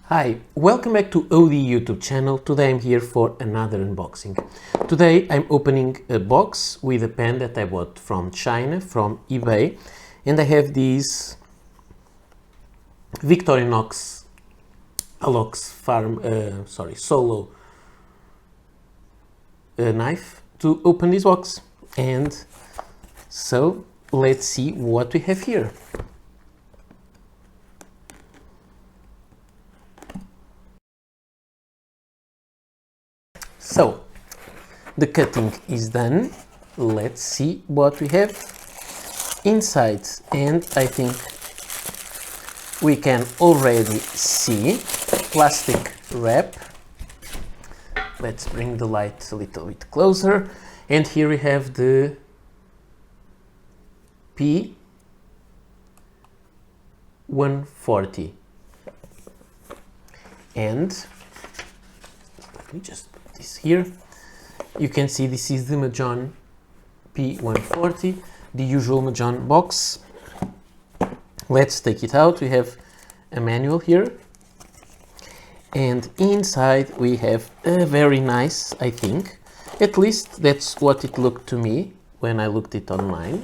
Hi, welcome back to OD YouTube channel. Today I'm here for another unboxing. Today I'm opening a box with a pen that I bought from China, from eBay, and I have this Victorinox Alox Solo knife to open this box. And so let's see what we have here. So, the cutting is done. Let's see what we have inside. And I think we can already see plastic wrap. Let's bring the light a little bit closer. And here we have the P140. And let me just here. You can see this is the Majohn P140, the usual Majohn box. Let's take it out. We have a manual here, and inside we have a very nice, I think, at least that's what it looked to me when I looked it online,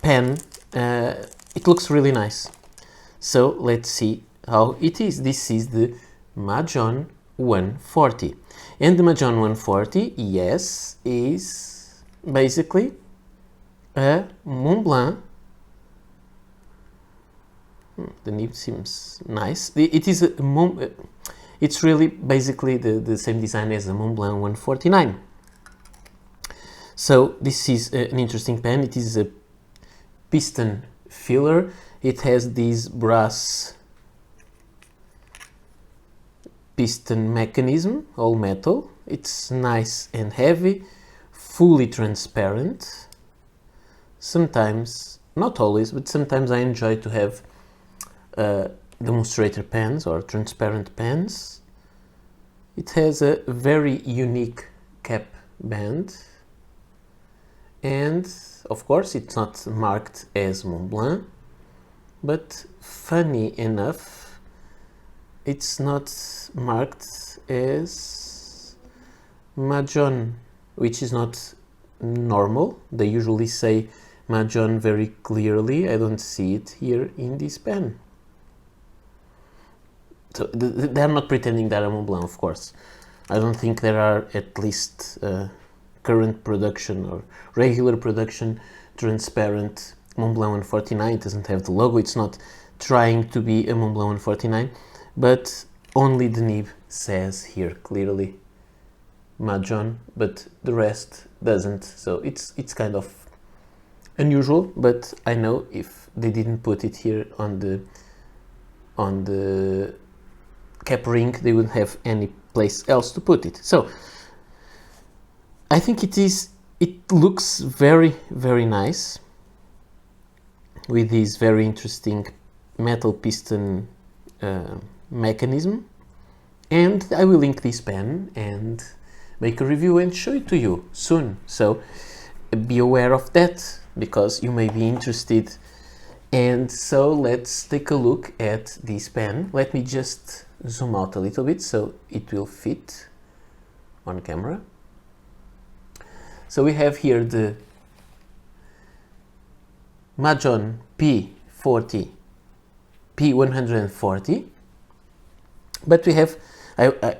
pen. It looks really nice. So let's see how it is. This is the Majohn 140, and the Majohn 140, yes, is basically a Montblanc. The nib seems nice. It is it's really basically the same design as the Montblanc 149. So this is an interesting pen. It is a piston filler. It has these brass piston mechanism, all metal. It's nice and heavy, fully transparent. Sometimes, not always, but sometimes I enjoy to have demonstrator pens or transparent pens. It has a very unique cap band, and of course it's not marked as Montblanc, but funny enough it's not marked as Majohn, which is not normal. They usually say Majohn very clearly. I don't see it here in this pen. So they're not pretending they're a Montblanc, of course. I don't think there are, at least current production or regular production, transparent Montblanc 149. It doesn't have the logo. It's not trying to be a Montblanc 149. But only the nib says here clearly Majohn, but the rest doesn't. So it's kind of unusual, but I know if they didn't put it here on the cap ring, they wouldn't have any place else to put it. So I think it looks very, very nice with this very interesting metal piston mechanism, and I will link this pen and make a review and show it to you soon. So be aware of that, because you may be interested. And so let's take a look at this pen. Let me just zoom out a little bit so it will fit on camera. So we have here the Majohn P140, but we have,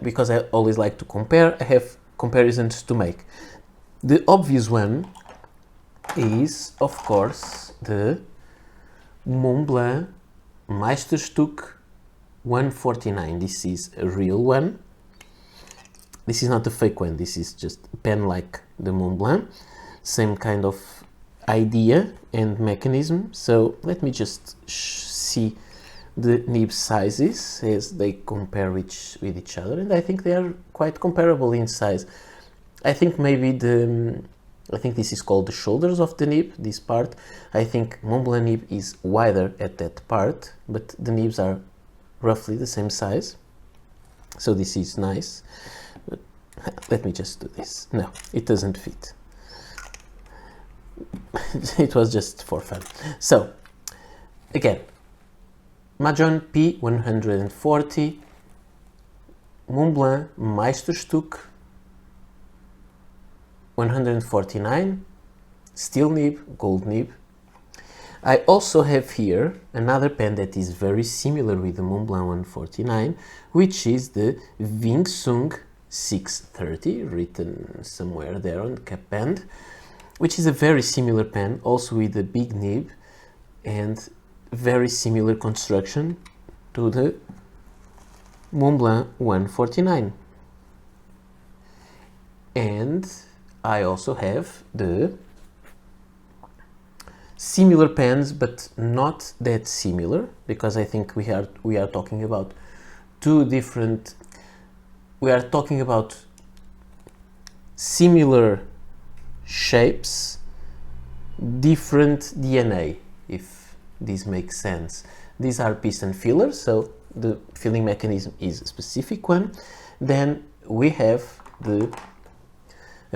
because I always like to compare, I have comparisons to make. The obvious one is, of course, the Montblanc Meisterstück 149. This is a real one. This is not a fake one. This is just a pen like the Montblanc. Same kind of idea and mechanism. So let me just see the nib sizes as they compare with each other, and I think they are quite comparable in size. I think maybe I think this is called the shoulders of the nib, this part. I think Montblanc nib is wider at that part, but the nibs are roughly the same size. So this is nice. But let me just do this. No, it doesn't fit. It was just for fun. So again, Majohn P140, Montblanc Meisterstück 149, steel nib, gold nib. I also have here another pen that is very similar with the Montblanc 149, which is the Wing Sung 630, written somewhere there on the cap band, which is a very similar pen, also with a big nib and very similar construction to the Montblanc 149. And I also have the similar pens, but not that similar, because I think we are talking about two different. We are talking about similar shapes, different DNA, if this makes sense. These are piston fillers, so the filling mechanism is a specific one. Then we have a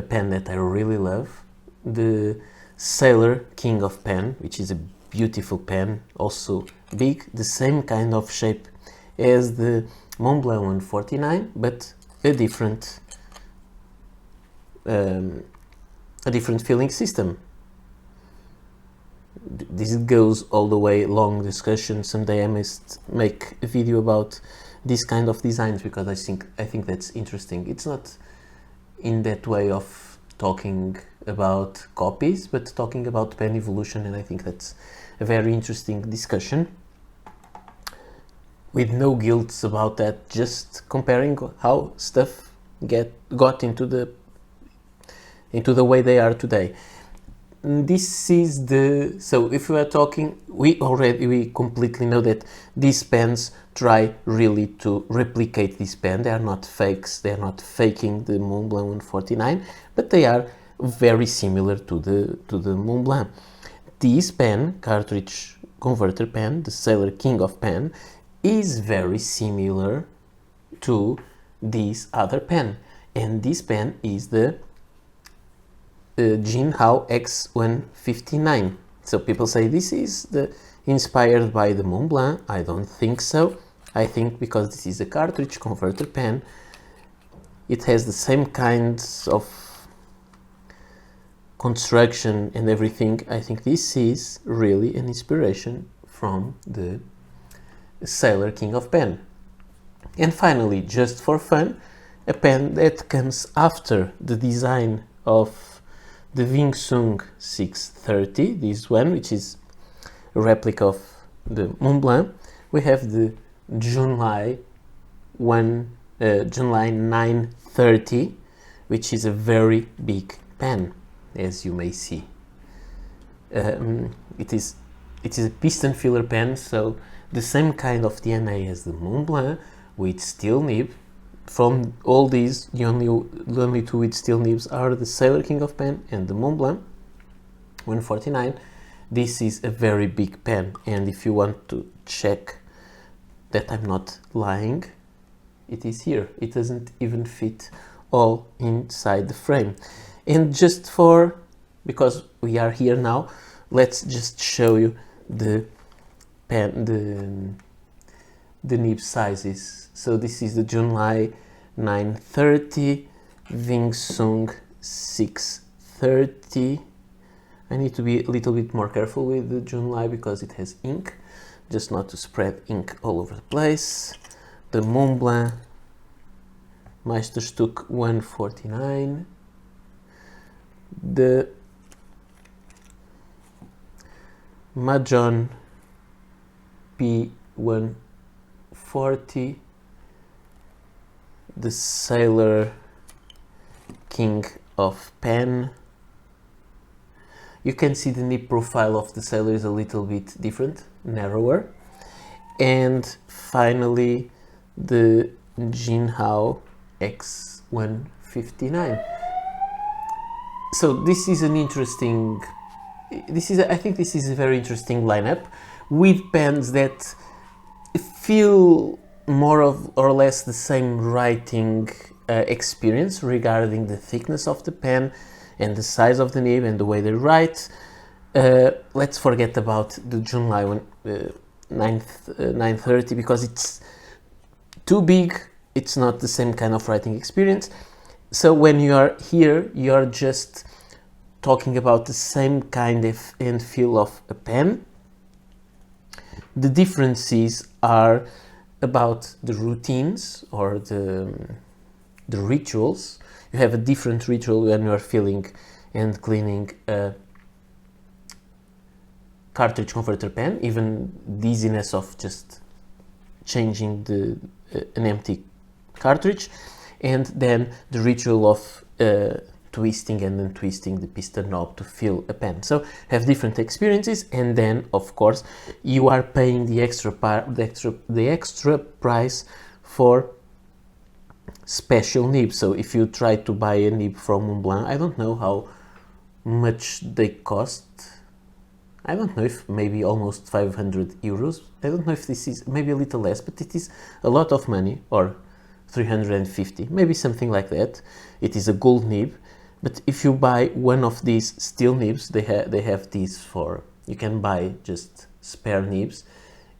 pen that I really love, the Sailor King of Pen, which is a beautiful pen, also big, the same kind of shape as the Montblanc 149, but a different filling system. This goes all the way, long discussion. Someday I must make a video about this kind of designs, because I think that's interesting. It's not in that way of talking about copies, but talking about pen evolution, and I think that's a very interesting discussion, with no guilt about that, just comparing how stuff got into the way they are today. This is so if we are talking, we completely know that these pens try really to replicate this pen. They are not fakes, they are not faking the Montblanc 149, but they are very similar to the Montblanc. This pen, cartridge converter pen, the Sailor King of Pen, is very similar to this other pen, and this pen is the JunLai X159. So people say this is inspired by the Montblanc. I don't think so. I think because this is a cartridge converter pen, it has the same kinds of construction and everything. I think this is really an inspiration from the Sailor King of Pen. And finally, just for fun, a pen that comes after the design of the Wing Sung 630, this one, which is a replica of the Montblanc. We have the JunLai 930, which is a very big pen, as you may see. It is a piston filler pen, so the same kind of DNA as the Montblanc, with steel nib. From all these, the only two with steel nibs are the Sailor King of Pen and the Montblanc 149. This is a very big pen, and if you want to check that I'm not lying, it is here. It doesn't even fit all inside the frame. And just because we are here now, let's just show you the pen, the nib sizes. So this is the JunLai 930, Wing Sung 630. I need to be a little bit more careful with the JunLai because it has ink, just not to spread ink all over the place. The Montblanc Meisterstück 149, the Majohn P140, the Sailor King of Pen. You can see the nib profile of the Sailor is a little bit different, narrower. And finally, the JunLai X159. So this is an interesting, I think this is a very interesting lineup with pens that feel more or less the same writing experience regarding the thickness of the pen and the size of the nib and the way they write. Let's forget about the JunLai 930 because it's too big. It's not the same kind of writing experience. So when you are here, you are just talking about the same kind of and feel of a pen. The differences are about the routines or the rituals. You have a different ritual when you are filling and cleaning a cartridge converter pen, even dizziness of just changing an empty cartridge, and then the ritual of twisting and untwisting the piston knob to fill a pen. So have different experiences, and then of course you are paying the extra price for special nibs. So if you try to buy a nib from Montblanc, I don't know how much they cost. I don't know, if maybe almost 500 euros. I don't know if this is maybe a little less, but it is a lot of money, or 350, maybe something like that. It is a gold nib, but if you buy one of these steel nibs, they have these for, you can buy just spare nibs,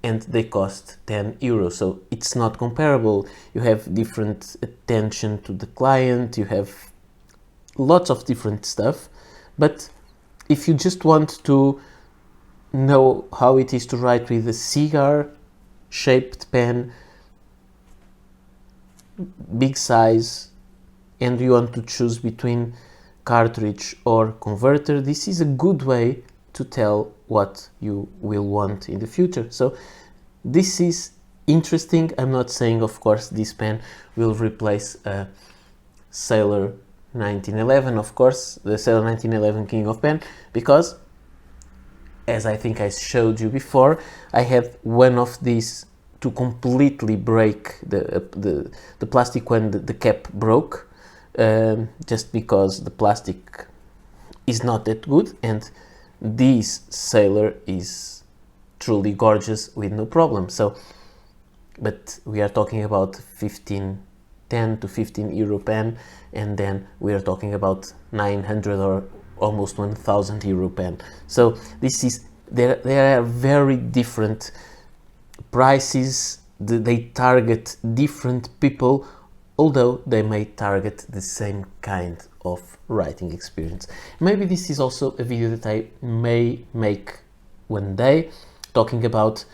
and they cost 10 euros. So it's not comparable. You have different attention to the client, you have lots of different stuff. But if you just want to know how it is to write with a cigar shaped pen, big size, and you want to choose between cartridge or converter, this is a good way to tell what you will want in the future. So this is interesting. I'm not saying, of course, this pen will replace a Sailor 1911, of course, the Sailor 1911 King of Pen, because as I think I showed you before, I have one of these to completely break the plastic when the cap broke, just because the plastic is not that good, and this Sailor is truly gorgeous with no problem. So, but we are talking about 10 to 15 euro pen, and then we are talking about 900 or almost 1000 euro pen. So this is, there are very different prices. They target different people, although they may target the same kind of writing experience. Maybe this is also a video that I may make one day, talking about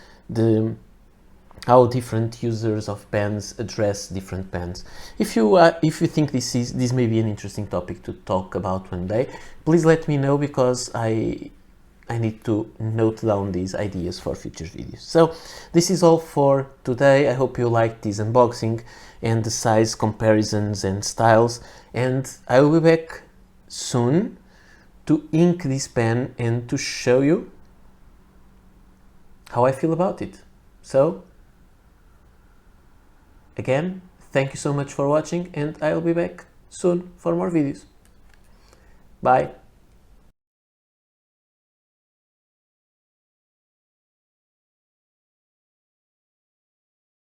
how different users of pens address different pens. If you think this may be an interesting topic to talk about one day, please let me know, because I need to note down these ideas for future videos. So this is all for today. I hope you liked this unboxing and the size comparisons and styles, and I will be back soon to ink this pen and to show you how I feel about it. So again, thank you so much for watching, and I'll be back soon for more videos. Bye.